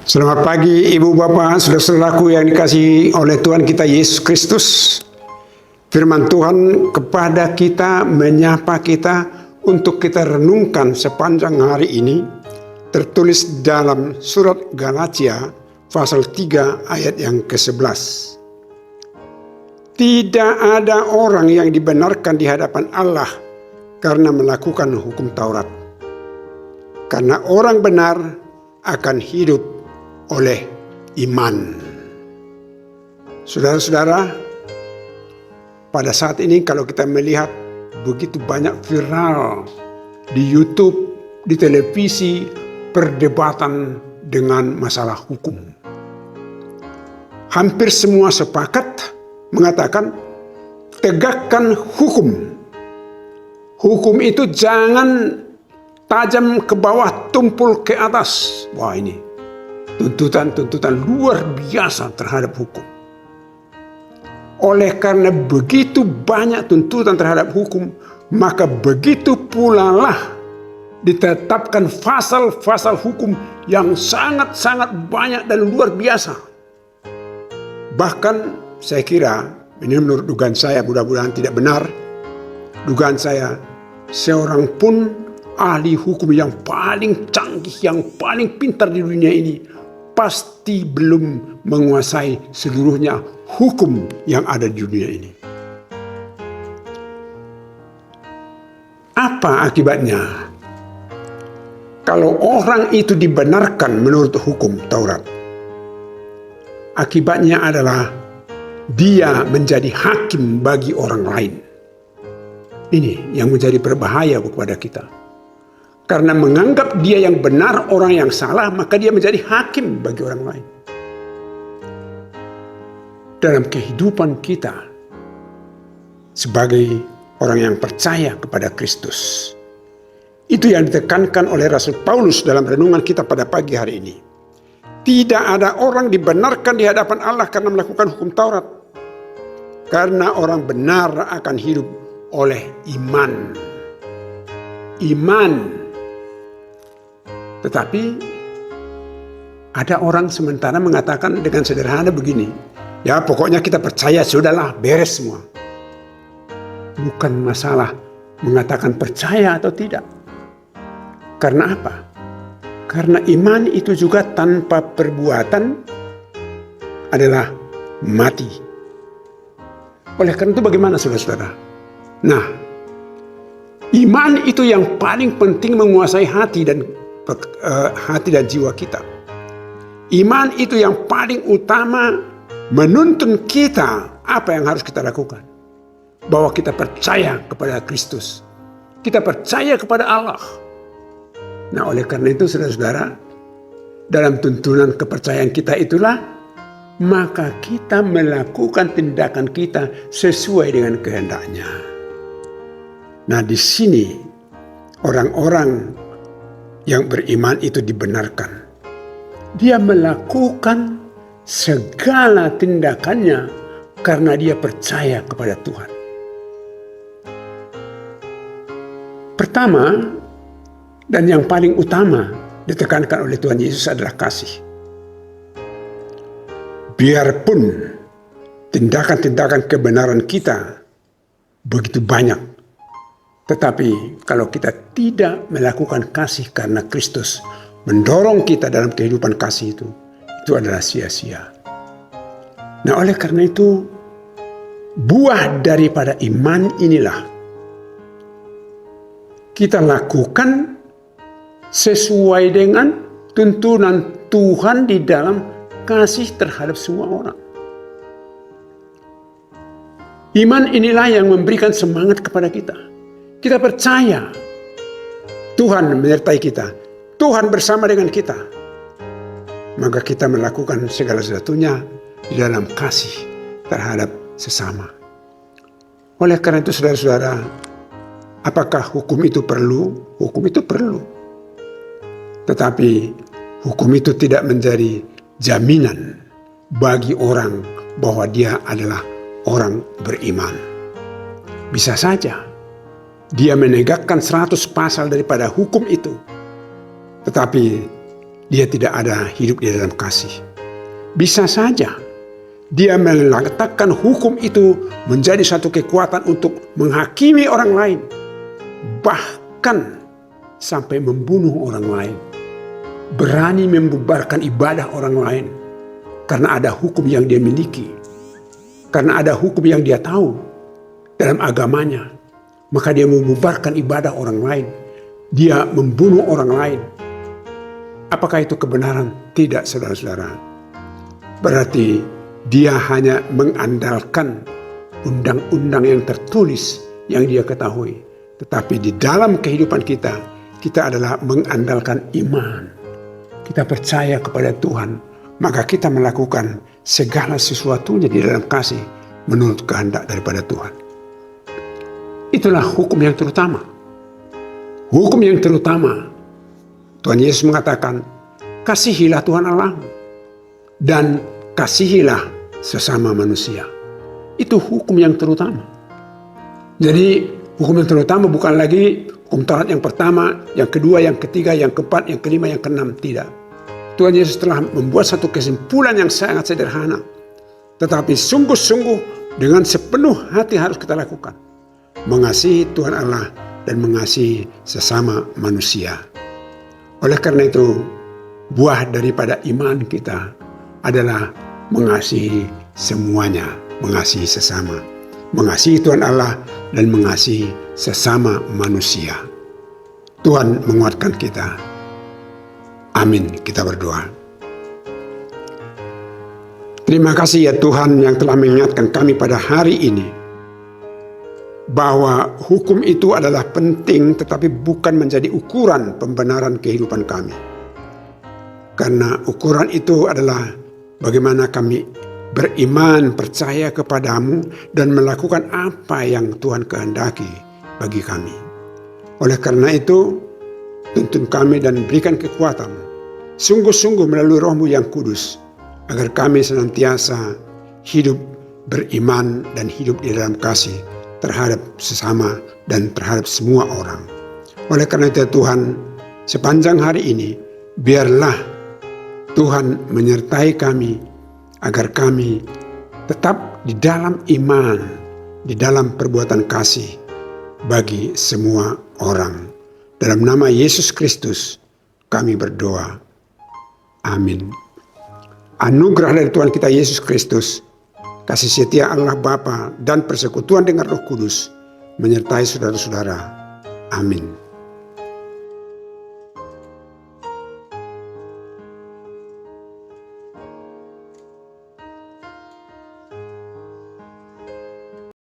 Selamat pagi Ibu Bapak, saudara-saudaraku yang dikasihi oleh Tuhan kita Yesus Kristus. Firman Tuhan kepada kita, menyapa kita untuk kita renungkan sepanjang hari ini. Tertulis dalam surat Galatia pasal 3 ayat yang ke-11. Tidak ada orang yang dibenarkan di hadapan Allah karena melakukan hukum Taurat. Karena orang benar akan hidup oleh iman. Saudara-saudara, pada saat ini kalau kita melihat begitu banyak viral di YouTube, di televisi, perdebatan dengan masalah hukum. Hampir semua sepakat mengatakan tegakkan hukum. Hukum itu jangan tajam ke bawah, tumpul ke atas. Wah, ini tuntutan luar biasa terhadap hukum. Oleh karena begitu banyak tuntutan terhadap hukum, maka begitu pula lah ditetapkan pasal-pasal hukum yang sangat-sangat banyak dan luar biasa. Bahkan saya kira, ini menurut dugaan saya, mudah-mudahan tidak benar, dugaan saya, seorang pun ahli hukum yang paling canggih, yang paling pintar di dunia ini pasti belum menguasai seluruhnya hukum yang ada di dunia ini. Apa akibatnya? Kalau orang itu dibenarkan menurut hukum Taurat, akibatnya adalah dia menjadi hakim bagi orang lain. Ini yang menjadi berbahaya kepada kita. Karena menganggap dia yang benar, orang yang salah, maka dia menjadi hakim bagi orang lain. Dalam kehidupan kita sebagai orang yang percaya kepada Kristus, itu yang ditekankan oleh Rasul Paulus dalam renungan kita pada pagi hari ini. Tidak ada orang dibenarkan di hadapan Allah karena melakukan hukum Taurat. Karena orang benar akan hidup oleh iman. Iman. Tetapi ada orang sementara mengatakan dengan sederhana begini, ya pokoknya kita percaya, sudahlah, beres semua. Bukan masalah mengatakan percaya atau tidak. Karena apa? Karena iman itu juga tanpa perbuatan adalah mati. Oleh karena itu bagaimana saudara-saudara? Nah, iman itu yang paling penting menguasai hati dan jiwa kita. Iman itu yang paling utama menuntun kita apa yang harus kita lakukan. Bahwa kita percaya kepada Kristus. Kita percaya kepada Allah. Nah, oleh karena itu saudara-saudara, dalam tuntunan kepercayaan kita itulah, maka kita melakukan tindakan kita sesuai dengan kehendaknya. Nah, di sini orang-orang yang beriman itu dibenarkan. Dia melakukan segala tindakannya karena dia percaya kepada Tuhan. Pertama dan yang paling utama ditekankan oleh Tuhan Yesus adalah kasih. Biarpun tindakan-tindakan kebenaran kita begitu banyak, tetapi kalau kita tidak melakukan kasih karena Kristus mendorong kita dalam kehidupan kasih itu adalah sia-sia. Nah, oleh karena itu, buah daripada iman inilah kita lakukan sesuai dengan tuntunan Tuhan di dalam kasih terhadap semua orang. Iman inilah yang memberikan semangat kepada kita. Kita percaya Tuhan menyertai kita, Tuhan bersama dengan kita. Maka kita melakukan segala sesuatunya di dalam kasih terhadap sesama. Oleh karena itu saudara-saudara, apakah hukum itu perlu? Hukum itu perlu. Tetapi hukum itu tidak menjadi jaminan bagi orang bahwa dia adalah orang beriman. Bisa saja dia menegakkan 100 pasal daripada hukum itu, tetapi dia tidak ada hidup di dalam kasih. Bisa saja dia meletakkan hukum itu menjadi satu kekuatan untuk menghakimi orang lain, bahkan sampai membunuh orang lain, berani membubarkan ibadah orang lain karena ada hukum yang dia miliki, karena ada hukum yang dia tahu dalam agamanya, maka dia membubarkan ibadah orang lain, dia membunuh orang lain. Apakah itu kebenaran? Tidak, saudara-saudara. Berarti dia hanya mengandalkan undang-undang yang tertulis yang dia ketahui. Tetapi di dalam kehidupan kita adalah mengandalkan iman. Kita percaya kepada Tuhan, maka kita melakukan segala sesuatunya di dalam kasih menurut kehendak daripada Tuhan. Itulah hukum yang terutama. Hukum yang terutama, Tuhan Yesus mengatakan, kasihilah Tuhan Allah dan kasihilah sesama manusia. Itu hukum yang terutama. Jadi hukum yang terutama bukan lagi hukum Taurat yang pertama, yang kedua, yang ketiga, yang keempat, yang kelima, yang keenam. Tidak. Tuhan Yesus telah membuat satu kesimpulan yang sangat sederhana. Tetapi sungguh-sungguh dengan sepenuh hati harus kita lakukan. Mengasihi Tuhan Allah dan mengasihi sesama manusia. Oleh karena itu, buah daripada iman kita adalah mengasihi semuanya, mengasihi sesama, mengasihi Tuhan Allah dan mengasihi sesama manusia. Tuhan menguatkan kita. Amin. Kita berdoa. Terima kasih ya Tuhan yang telah mengingatkan kami pada hari ini bahwa hukum itu adalah penting tetapi bukan menjadi ukuran pembenaran kehidupan kami. Karena ukuran itu adalah bagaimana kami beriman, percaya kepadamu dan melakukan apa yang Tuhan kehendaki bagi kami. Oleh karena itu, tuntun kami dan berikan kekuatan sungguh-sungguh melalui Roh-Mu yang kudus, agar kami senantiasa hidup beriman dan hidup di dalam kasih terhadap sesama dan terhadap semua orang. Oleh karena itu Tuhan, sepanjang hari ini, biarlah Tuhan menyertai kami, agar kami tetap di dalam iman, di dalam perbuatan kasih bagi semua orang. Dalam nama Yesus Kristus kami berdoa. Amin. Anugerah dari Tuhan kita Yesus Kristus, kasih setia Allah Bapa dan persekutuan dengan Roh Kudus menyertai saudara-saudara. Amin.